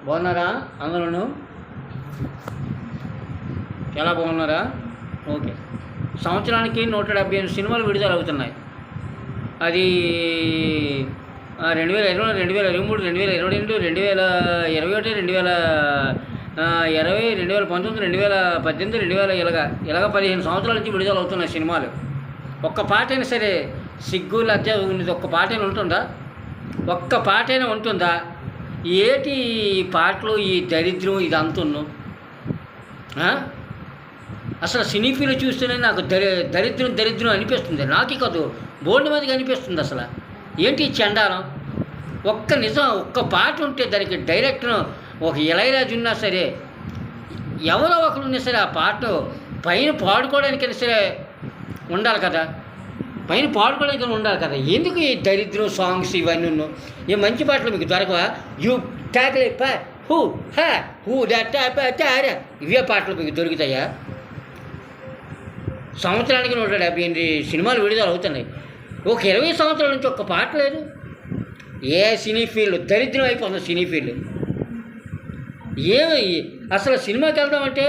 బాగున్నారా అందరూ? చాలా బాగున్నారా? ఓకే. సంవత్సరానికి 178 సినిమాలు విడుదల అవుతున్నాయి. అది 2020, 2023, 2022, 2021, 2020, 2019, 2018, ఇలాగ 15 సంవత్సరాల నుంచి విడుదల అవుతున్నాయి సినిమాలు. ఒక్క పాటైనా సరే సిగ్గు లజ్జ ఉన్నది ఒక్క పాటైనా ఉంటుందా? ఒక్క పాటైనా ఉంటుందా? ఏటి పాటలు ఈ దరిద్రం ఇది అంటున్నాను. అసలు సినీ ఫీల్డ్ చూస్తేనే నాకు దరిద్రం అనిపిస్తుంది. నాకే కాదు బోర్డు మీదకి అనిపిస్తుంది. అసలు ఏంటి చండాలం? ఒక్క పాట ఉంటే దానికి డైరెక్టర్ ఒక ఇళయరాజు ఉన్నా సరే, ఎవరో ఒకరు ఉన్నా సరే ఆ పాట పైన పాడుకోవడానికైనా సరే ఉండాలి కదా, ఉండాలి కదా. ఎందుకు ఈ దరిద్రం సాంగ్స్ ఇవన్నీ? ఏ మంచి పాటలు మీకు దొరకవా? యూ టాక్లే పా హూ హా హూ డారా ఇవే పాటలు మీకు దొరుకుతాయా? సంవత్సరానికి 178 సినిమాలు విడుదల అవుతున్నాయి. ఒక 20 సంవత్సరాల నుంచి ఒక్క పాట లేదు. ఏ సినీ ఫీల్డ్ దరిద్రం అయిపోతుంది. సినీ ఫీల్డ్ ఏమి అసలు సినిమాకి వెళ్దామంటే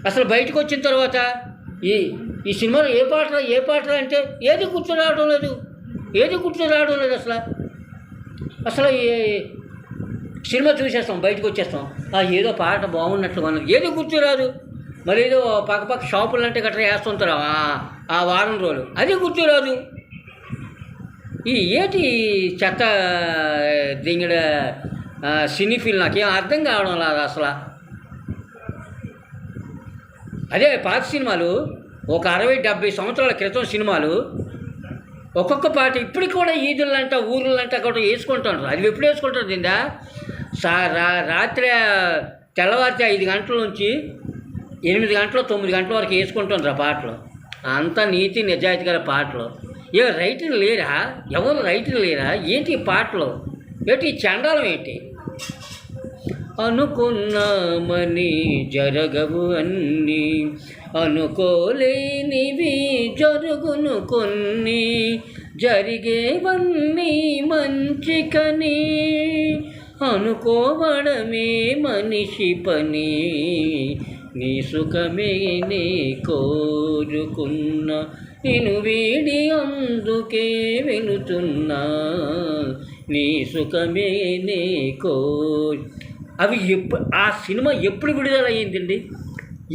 అసలు బయటకు వచ్చిన తర్వాత ఈ సినిమాలో ఏ పాటలు అంటే ఏది గుర్తు రావడం లేదు. అసలు సినిమా చూసేస్తాం, బయటకు వచ్చేస్తాం, ఏదో పాట బాగున్నట్లు మనం ఏది గుర్తు రాదు. మరి ఏదో పక్క షాపులు అంటే గట్రా వేస్తుంటారు ఆ వారం రోజులు, అది గుర్తు రాదు. ఏటి చెత్త దింగడ సినీ ఫీల్డ్ నాకేం అర్థం కావడం లేదు అసలు. అదే పాత సినిమాలు ఒక 60-70 సంవత్సరాల క్రితం సినిమాలు ఒక్కొక్క పాట ఇప్పటికి కూడా ఈదులంట ఊర్లంట కూడా వేసుకుంటారు. అది ఎప్పుడు వేసుకుంటారు దిందా? రాత్రి తెల్లవారితే 5 గంటల నుంచి 8 గంటలు 9 గంటల వరకు వేసుకుంటున్నారు ఆ పాటలు. అంత నీతి నిజాయితీ గల పాటలు. రైతులు లేరా? ఎవరు రైతులు లేరా? ఏంటి పాటలు? ఏంటి చండాలం? ఏంటి అనుకున్నామని జరగవు అన్నీ, అనుకోలేనివి జరుగును కొన్ని, జరిగేవన్నీ మంచికని అనుకోవడమే మనిషి పని, నీ సుఖమే నే కోరుకున్నా, నేను వీడి అందుకే వెళుతున్నా, నీ సుఖమే నే అవి ఆ సినిమా ఎప్పుడు విడుదలయ్యిందండి?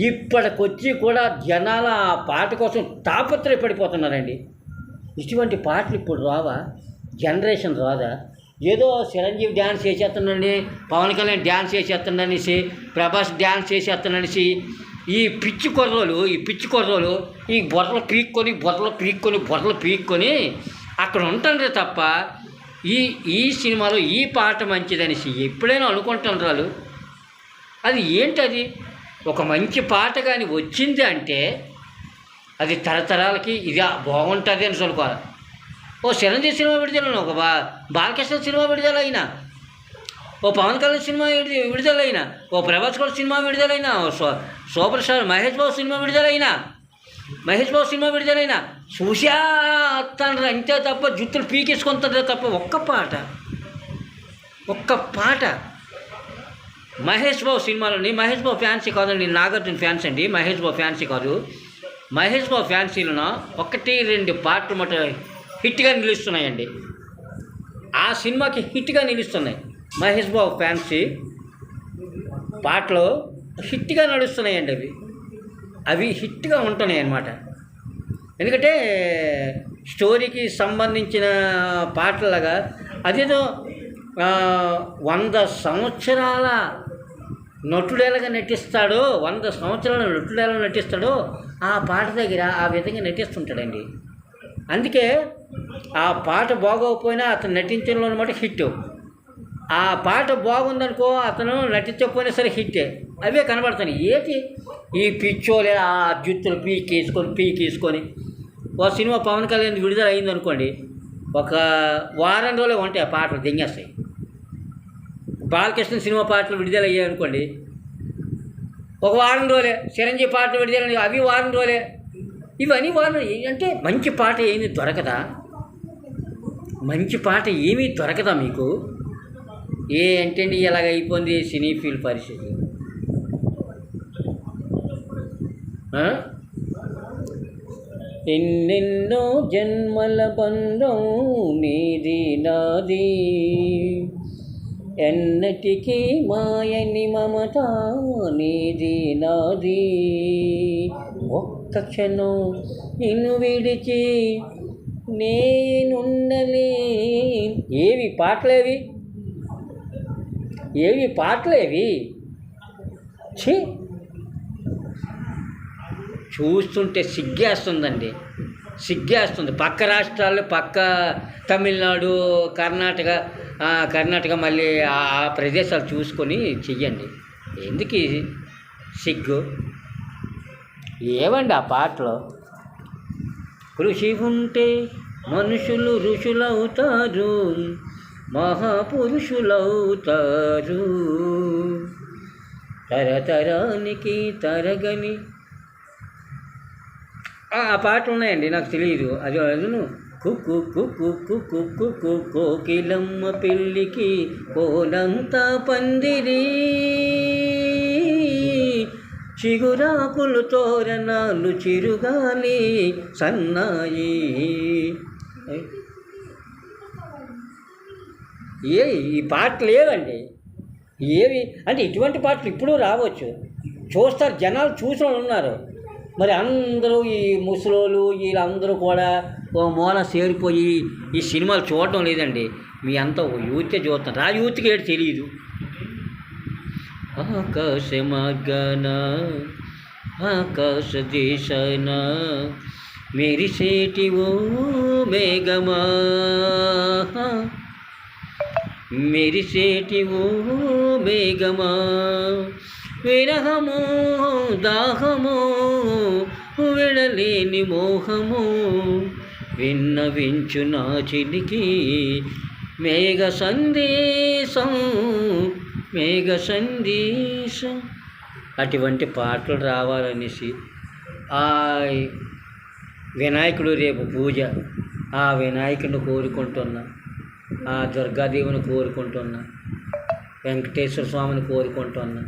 ఇప్పటికొచ్చి కూడా జనాల ఆ పాట కోసం తాపత్రయపడిపోతున్నారండి. ఇటువంటి పాటలు ఇప్పుడు రావా? జనరేషన్ రాదా? ఏదో చిరంజీవి డ్యాన్స్ చేసేస్తున్నాడని, పవన్ కళ్యాణ్ డ్యాన్స్ చేసేస్తున్నాడనేసి, ప్రభాస్ డ్యాన్స్ చేసేస్తున్నాడనేసి ఈ పిచ్చి కుర్రోలు ఈ బొర్రలు పీక్కొని అక్కడ ఉంటారు తప్ప ఈ సినిమాలో ఈ పాట మంచిదనేసి ఎప్పుడైనా అనుకుంటున్నారు. అది ఏంటది? ఒక మంచి పాట కానీ వచ్చింది అంటే అది తరతరాలకి ఇది బాగుంటుంది అని అనుకోవాలి. ఓ చిరంజీవి సినిమా విడుదలైనా, ఒక బాలకృష్ణ సినిమా విడుదలైనా, ఓ పవన్ కళ్యాణ్ సినిమా విడుదలైనా, ఓ ప్రభాస్ గారి cinema విడుదలైనా, super star Mahesh Babu cinema విడుదలైనా చూసేస్తాను అంతే తప్ప జుత్తులు పీకేసుకుంటారు తప్ప ఒక్క పాట మహేష్ బాబు సినిమాలోని మహేష్ బాబు ఫ్యాన్సీ కాదండి, నాగార్జున ఫ్యాన్స్ అండి. మహేష్ బాబు ఫ్యాన్సీ కాదు. మహేష్ బాబు ఫ్యాన్సీలో 1-2 పాటలు మాట హిట్గా నిలుస్తున్నాయండి. ఆ సినిమాకి హిట్గా నిలుస్తున్నాయి. మహేష్ బాబు ఫ్యాన్సీ పాటలు హిట్గా నడుస్తున్నాయండి. అవి హిట్గా ఉంటున్నాయి అన్నమాట. ఎందుకంటే స్టోరీకి సంబంధించిన పాటలాగా అదేదో 100 సంవత్సరాల నటుడేలాగా నటిస్తాడో, 100 సంవత్సరాల నటుడేలా నటిస్తాడో ఆ పాట దగ్గర ఆ విధంగా నటిస్తుంటాడండి. అందుకే ఆ పాట బాగోకపోయినా అతను నటించడంలో అనమాట హిట్. ఆ పాట బాగుందనుకో అతను నటించకపోయినా సరే హిట్టే. అవే కనబడతాయి. ఏంటి ఈ పిచ్చోలే ఆ జుత్తులు పీకేసుకొని ఒక సినిమా పవన్ కళ్యాణ్ విడుదల అయిందనుకోండి, ఒక వారం రోజులే ఉంటాయి ఆ పాటలు దింగేస్తాయి. బాలకృష్ణ సినిమా పాటలు విడుదల అయ్యాయి అనుకోండి, ఒక వారం రోజులే. చిరంజీవి పాటలు విడుదల అవి వారం రోజులే. ఇవన్నీ అంటే మంచి పాట ఏమీ దొరకదా? మీకు? ఏంటండి ఇలాగ అయిపోయింది సినీ ఫీల్డ్ పరిస్థితి. ఎన్నెన్నో జన్మల బంధం నీది నాది, ఎన్నటికీ మాయని మమత నీది నాది, ఒక్క క్షణం నిన్ను విడిచి నేనుండలే. ఏవి పాటలేవి, ఏవి పాటలేవి. ఛీ, చూస్తుంటే సిగ్గేస్తుందండి, సిగ్గేస్తుంది. పక్క రాష్ట్రాలు, పక్క తమిళనాడు, కర్ణాటక మళ్ళీ ఆ ప్రదేశాలు చూసుకొని చెయ్యండి. ఎందుకు సిగ్గు? ఏవండి ఆ పాటలో? కృషి ఉంటే మనుషులు ఋషులవుతారు, మహాపురుషులవుతారు, తరతరానికి తరగని ఆ పాటలు ఉన్నాయండి, నాకు తెలియదు. అదును కుక్కు కుక్కు కుక్కు కుక్కు కోకిలమ్మ పెళ్ళికి కోనంతా పందిరి, చిగురాకులు తోరణాలు చిరుగాలి సన్నాయి. ఈ పాటలు ఏవండి? ఏవి అంటే ఇటువంటి పాటలు ఇప్పుడు రావచ్చు, చూస్తారు, జనాలు చూసిన వాళ్ళు ఉన్నారు. మరి అందరూ ఈ ముసలోళ్ళు వీళ్ళందరూ కూడా మూల చేరిపోయి ఈ సినిమాలు చూడటం లేదండి. మీ అంతా యూతే చూస్తున్నారు, ఆ యూత్కి ఏంటి తెలియదు. ఆకాశ మార్గాన ఆకాశ దేశాన మెరిసేటి ఓ మేఘమా, మెరిసేటి ఓ మేఘమా, విరహము దాహము విడలేని మోహము, విన్నవించు నా చిలికి మేఘ సందేశం, మేఘ సందేశం. అటువంటి పాటలు రావాలనేసి ఆ వినాయకుడు రేపు పూజ, ఆ వినాయకుడిని కోరుకుంటున్నా, ఆ దుర్గాదేవిని కోరుకుంటున్నా, వెంకటేశ్వర స్వామిని కోరుకుంటున్నా.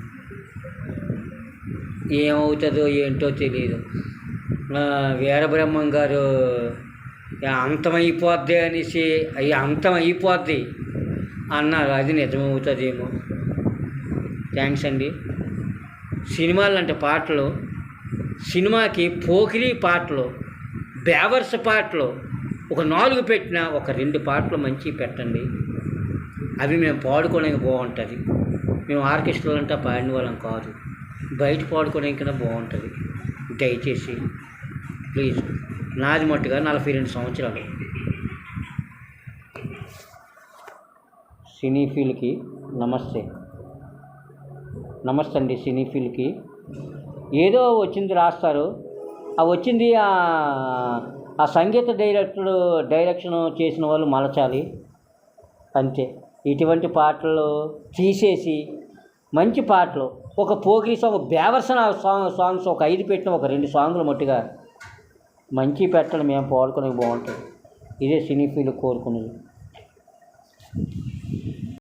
ఏమవుతుందో ఏంటో తెలియదు. వీరబ్రహ్మం గారు అంతమైపోద్ది అనేసి అవి అంతమైపోద్ది అన్నారు, అది నిజమవుతుందేమో. థ్యాంక్స్ అండి. సినిమాలు అంటే పాటలు, సినిమాకి పోకిరీ పాటలు, బేవర్స్ పాటలు ఒక 4 పెట్టినా ఒక 2 పాటలు మంచి పెట్టండి, అవి మేము పాడుకోవడానికి బాగుంటుంది. మేము ఆర్కెస్ట్రాలు అంటే పాడిన వాళ్ళం కాదు, బయట పాడుకోవడానికి కన్నా బాగుంటుంది. దయచేసి ప్లీజ్, నాది మట్టుగా 42 సంవత్సరాలు. సినీ ఫీల్డ్కి నమస్తే, నమస్తే అండి. సినీ ఫీల్డ్కి ఏదో వచ్చింది రాస్తారు, ఆ వచ్చింది ఆ సంగీత డైరెక్షన్ చేసిన వాళ్ళు మలచాలి అంతే. ఇటువంటి పాటలు తీసేసి మంచి పాటలు, ఒక పోకిరి సాంగ్, బేవర్సన సాంగ్స్ ఒక 5 పెట్టిన ఒక 2 సాంగులు మట్టుగా మంచి పెట్టడం మేము పాడుకోవడానికి బాగుంటుంది. ఇదే సినీ ఫీల్డ్ కోరుకునేది.